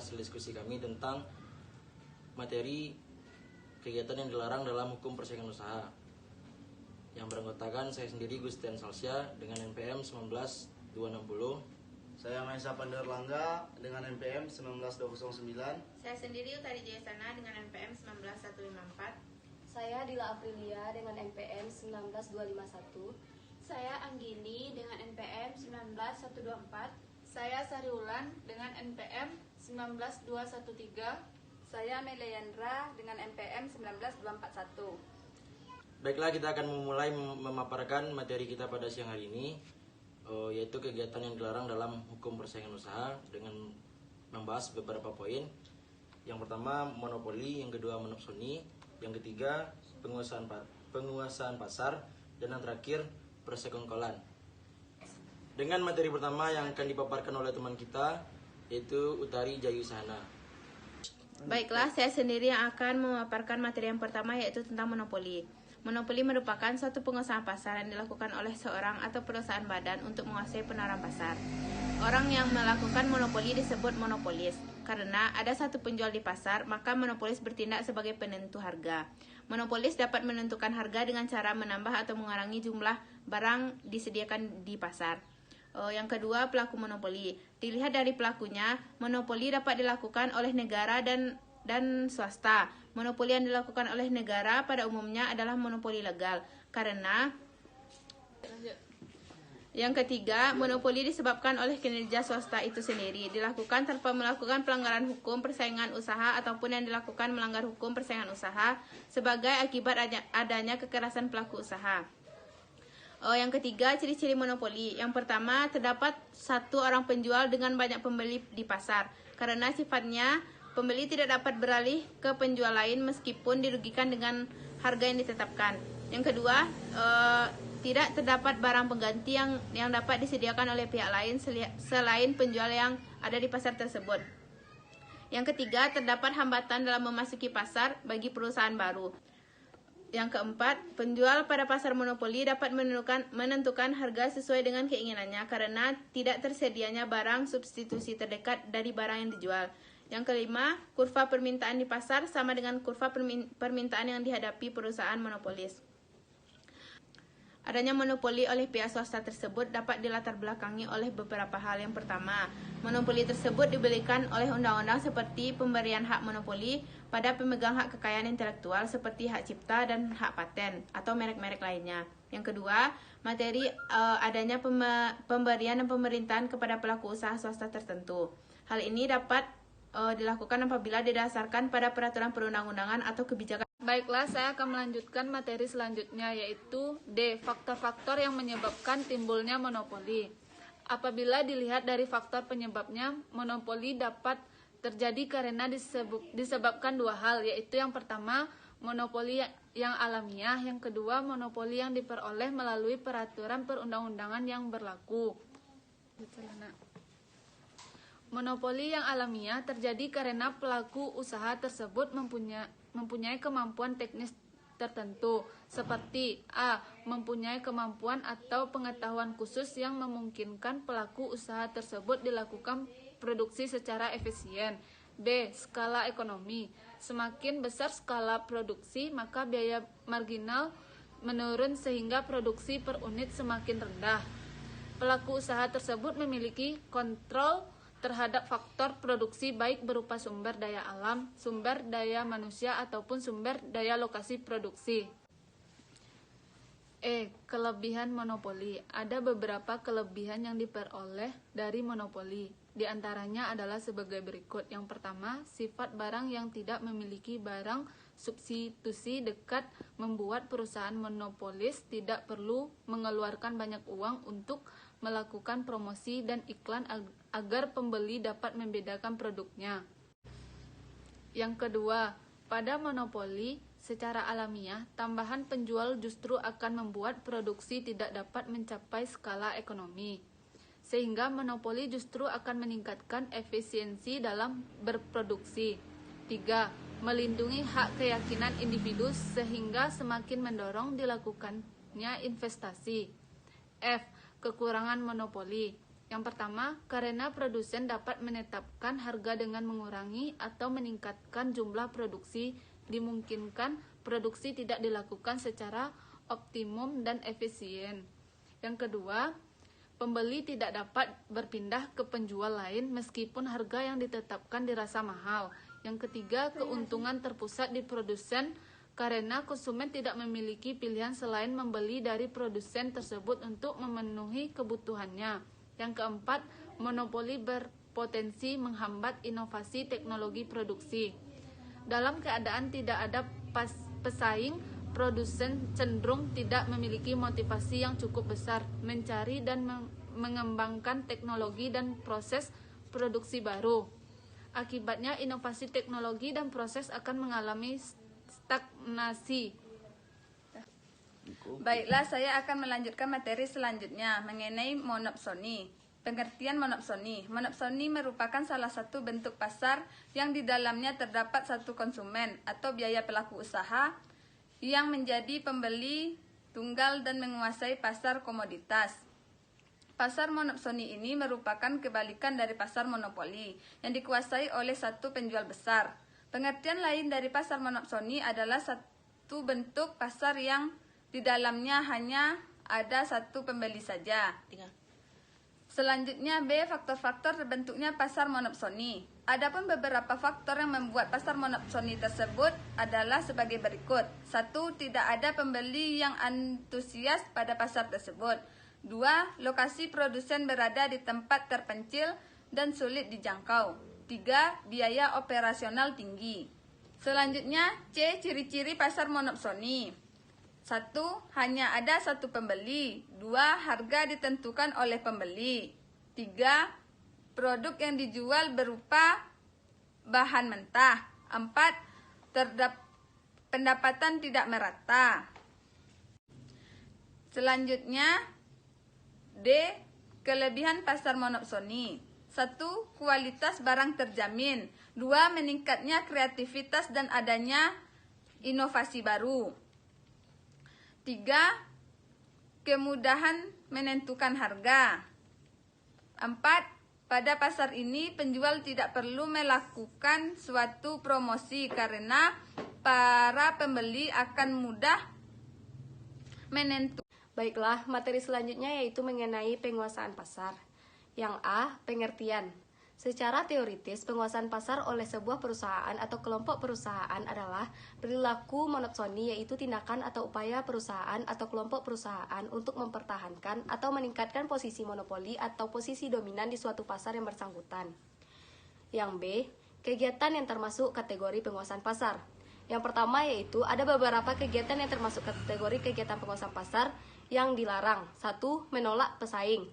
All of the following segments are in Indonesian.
hasil diskusi kami tentang materi kegiatan yang dilarang dalam hukum persaingan usaha yang beranggotakan saya sendiri Gustian Salsya dengan NPM 19260. Saya Maisa Panderlangga dengan NPM 19209. Saya sendiri Utari Jayasana dengan NPM 19154. Saya Dila Aprilia dengan NPM 19251. Saya Anggini dengan NPM 19124. Saya Sariulan dengan NPM 19213. Saya Meliandra dengan NPM 19241. Baiklah, kita akan memulai memaparkan materi kita pada siang hari ini, yaitu kegiatan yang dilarang dalam hukum persaingan usaha dengan membahas beberapa poin. Yang pertama monopoli, yang kedua monopsoni, yang ketiga penguasaan pasar, dan yang terakhir persekongkolan. Dengan materi pertama yang akan dipaparkan oleh teman kita, yaitu Utari Jayusana. Baiklah, saya sendiri yang akan memaparkan materi yang pertama, yaitu tentang monopoli. Monopoli merupakan suatu penguasaan pasar yang dilakukan oleh seorang atau perusahaan badan untuk menguasai penawaran pasar. Orang yang melakukan monopoli disebut monopolis. Karena ada satu penjual di pasar, maka monopolis bertindak sebagai penentu harga. Monopolis dapat menentukan harga dengan cara menambah atau mengurangi jumlah barang disediakan di pasar. Yang kedua, pelaku monopoli. Dilihat dari pelakunya, monopoli dapat dilakukan oleh negara dan swasta. Monopoli yang dilakukan oleh negara pada umumnya adalah monopoli legal. Karena yang ketiga, monopoli disebabkan oleh kinerja swasta itu sendiri, dilakukan tanpa melakukan pelanggaran hukum persaingan usaha ataupun yang dilakukan melanggar hukum persaingan usaha sebagai akibat adanya kekerasan pelaku usaha. Yang ketiga, ciri-ciri monopoli. Yang pertama, terdapat satu orang penjual dengan banyak pembeli di pasar. Karena sifatnya, pembeli tidak dapat beralih ke penjual lain meskipun dirugikan dengan harga yang ditetapkan. Yang kedua, tidak terdapat barang pengganti yang dapat disediakan oleh pihak lain selain penjual yang ada di pasar tersebut. Yang ketiga, terdapat hambatan dalam memasuki pasar bagi perusahaan baru. Yang keempat, penjual pada pasar monopoli dapat menentukan harga sesuai dengan keinginannya karena tidak tersedianya barang substitusi terdekat dari barang yang dijual. Yang kelima, kurva permintaan di pasar sama dengan kurva permintaan yang dihadapi perusahaan monopolis. Adanya monopoli oleh pihak swasta tersebut dapat dilatar belakangi oleh beberapa hal. Yang pertama, monopoli tersebut diberikan oleh undang-undang seperti pemberian hak monopoli pada pemegang hak kekayaan intelektual seperti hak cipta dan hak paten atau merek-merek lainnya. Yang kedua, materi adanya pemberian dan pemerintahan kepada pelaku usaha swasta tertentu. Hal ini dapat dilakukan apabila didasarkan pada peraturan perundang-undangan atau kebijakan. Baiklah, saya akan melanjutkan materi selanjutnya, yaitu D. Faktor-faktor yang menyebabkan timbulnya monopoli. Apabila dilihat dari faktor penyebabnya, monopoli dapat terjadi karena disebabkan dua hal, yaitu yang pertama, monopoli yang alamiah, yang kedua, monopoli yang diperoleh melalui peraturan perundang-undangan yang berlaku. Monopoli yang alamiah terjadi karena pelaku usaha tersebut mempunyai kemampuan teknis tertentu, seperti A. Mempunyai kemampuan atau pengetahuan khusus yang memungkinkan pelaku usaha tersebut dilakukan produksi secara efisien. B. Skala ekonomi. Semakin besar skala produksi, maka biaya marginal menurun sehingga produksi per unit semakin rendah. Pelaku usaha tersebut memiliki kontrol terhadap faktor produksi baik berupa sumber daya alam, sumber daya manusia, ataupun sumber daya lokasi produksi. E. Kelebihan monopoli. Ada beberapa kelebihan yang diperoleh dari monopoli. Di antaranya adalah sebagai berikut. Yang pertama, sifat barang yang tidak memiliki barang substitusi dekat membuat perusahaan monopolis tidak perlu mengeluarkan banyak uang untuk melakukan promosi dan iklan agar pembeli dapat membedakan produknya. Yang kedua, pada monopoli secara alamiah, tambahan penjual justru akan membuat produksi tidak dapat mencapai skala ekonomi, sehingga monopoli justru akan meningkatkan efisiensi dalam berproduksi. 3. Melindungi hak keyakinan individu sehingga semakin mendorong dilakukannya investasi. F. Kekurangan monopoli. Yang pertama, karena produsen dapat menetapkan harga dengan mengurangi atau meningkatkan jumlah produksi, dimungkinkan produksi tidak dilakukan secara optimum dan efisien. Yang kedua, pembeli tidak dapat berpindah ke penjual lain meskipun harga yang ditetapkan dirasa mahal. Yang ketiga, keuntungan terpusat di produsen karena konsumen tidak memiliki pilihan selain membeli dari produsen tersebut untuk memenuhi kebutuhannya. Yang keempat, monopoli berpotensi menghambat inovasi teknologi produksi. Dalam keadaan tidak ada pesaing, produsen cenderung tidak memiliki motivasi yang cukup besar mencari dan mengembangkan teknologi dan proses produksi baru. Akibatnya, inovasi teknologi dan proses akan mengalami stagnasi. Baiklah, saya akan melanjutkan materi selanjutnya mengenai monopsoni. Pengertian monopsoni. Monopsoni merupakan salah satu bentuk pasar yang di dalamnya terdapat satu konsumen atau biaya pelaku usaha yang menjadi pembeli tunggal dan menguasai pasar komoditas. Pasar monopsoni ini merupakan kebalikan dari pasar monopoli yang dikuasai oleh satu penjual besar. Pengertian lain dari pasar monopsoni adalah satu bentuk pasar yang di dalamnya hanya ada satu pembeli saja. Selanjutnya B, faktor-faktor terbentuknya pasar monopsoni. Adapun beberapa faktor yang membuat pasar monopsoni tersebut adalah sebagai berikut. 1. Tidak ada pembeli yang antusias pada pasar tersebut. 2. Lokasi produsen berada di tempat terpencil dan sulit dijangkau. 3. Biaya operasional tinggi. Selanjutnya C, ciri-ciri pasar monopsoni. 1. Hanya ada satu pembeli. 2. Harga ditentukan oleh pembeli. 3. Produk yang dijual berupa bahan mentah. 4. Pendapatan tidak merata. Selanjutnya D. Kelebihan pasar monopsoni. 1. Kualitas barang terjamin. 2. Meningkatnya kreativitas dan adanya inovasi baru. 3. Kemudahan menentukan harga. 4. Pada pasar ini penjual tidak perlu melakukan suatu promosi karena para pembeli akan mudah menentukan. Baiklah, materi selanjutnya yaitu mengenai penguasaan pasar. Yang A, pengertian. Secara teoritis, penguasaan pasar oleh sebuah perusahaan atau kelompok perusahaan adalah perilaku monopsoni, yaitu tindakan atau upaya perusahaan atau kelompok perusahaan untuk mempertahankan atau meningkatkan posisi monopoli atau posisi dominan di suatu pasar yang bersangkutan. Yang B, kegiatan yang termasuk kategori penguasaan pasar. Yang pertama yaitu ada beberapa kegiatan yang termasuk kategori kegiatan penguasaan pasar yang dilarang. 1. Menolak pesaing.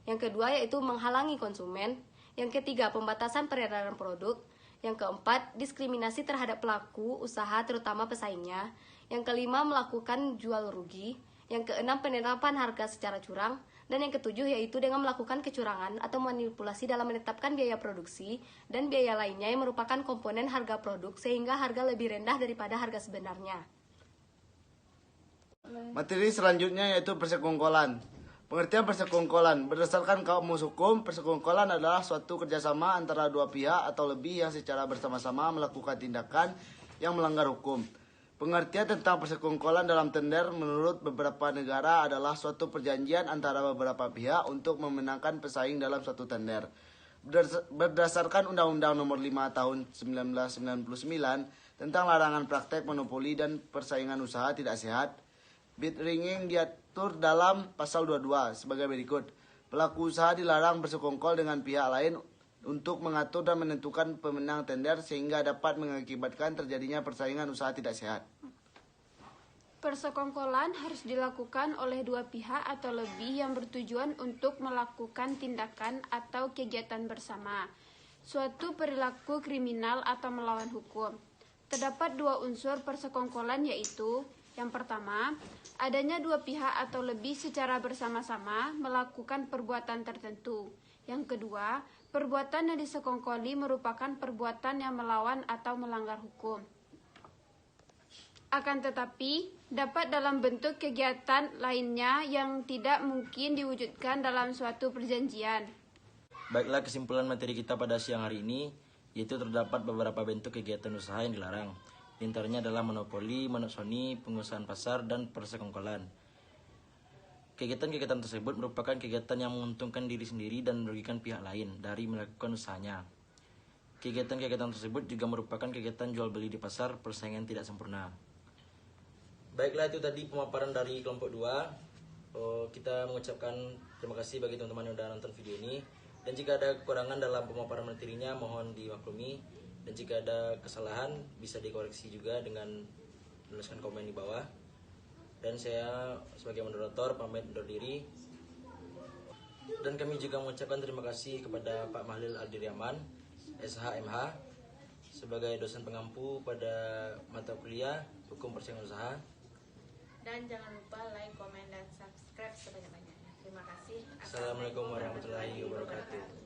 Yang kedua yaitu menghalangi konsumen. Yang ketiga, pembatasan peredaran produk. Yang keempat, diskriminasi terhadap pelaku usaha terutama pesaingnya. Yang kelima, melakukan jual rugi. Yang keenam, penerapan harga secara curang. Dan yang ketujuh yaitu dengan melakukan kecurangan atau manipulasi dalam menetapkan biaya produksi dan biaya lainnya yang merupakan komponen harga produk sehingga harga lebih rendah daripada harga sebenarnya. Materi selanjutnya yaitu persekongkolan. Pengertian persekongkolan. Berdasarkan Kamus Hukum, persekongkolan adalah suatu kerjasama antara dua pihak atau lebih yang secara bersama-sama melakukan tindakan yang melanggar hukum. Pengertian tentang persekongkolan dalam tender menurut beberapa negara adalah suatu perjanjian antara beberapa pihak untuk memenangkan pesaing dalam suatu tender. Berdasarkan Undang-Undang Nomor 5 Tahun 1999 tentang larangan praktek monopoli dan persaingan usaha tidak sehat, bid ringing diatur dalam pasal 22 sebagai berikut. Pelaku usaha dilarang bersekongkol dengan pihak lain untuk mengatur dan menentukan pemenang tender sehingga dapat mengakibatkan terjadinya persaingan usaha tidak sehat. Persekongkolan harus dilakukan oleh dua pihak atau lebih yang bertujuan untuk melakukan tindakan atau kegiatan bersama, suatu perilaku kriminal atau melawan hukum. Terdapat dua unsur persekongkolan yaitu: yang pertama, adanya dua pihak atau lebih secara bersama-sama melakukan perbuatan tertentu. Yang kedua, perbuatan yang disekongkoli merupakan perbuatan yang melawan atau melanggar hukum. Akan tetapi, dapat dalam bentuk kegiatan lainnya yang tidak mungkin diwujudkan dalam suatu perjanjian. Baiklah, kesimpulan materi kita pada siang hari ini yaitu terdapat beberapa bentuk kegiatan usaha yang dilarang. Di antaranya adalah monopoli, monopsoni, pengusahaan pasar, dan persekongkolan. Kegiatan-kegiatan tersebut merupakan kegiatan yang menguntungkan diri sendiri dan merugikan pihak lain dari melakukan usahanya. Kegiatan-kegiatan tersebut juga merupakan kegiatan jual beli di pasar persaingan tidak sempurna. Baiklah, itu tadi pemaparan dari kelompok 2. Kita mengucapkan terima kasih bagi teman-teman yang sudah nonton video ini. Dan jika ada kekurangan dalam pemaparan materinya, mohon dimaklumi. Dan jika ada kesalahan, bisa dikoreksi juga dengan menuliskan komen di bawah. Dan saya sebagai moderator pamit undur diri. Dan kami juga mengucapkan terima kasih kepada Pak Mahlil Aldiriaman, SHMH, sebagai dosen pengampu pada mata kuliah Hukum Persaingan Usaha. Dan jangan lupa like, komen, dan subscribe sebanyak-banyaknya. Terima kasih. Assalamualaikum warahmatullahi wabarakatuh.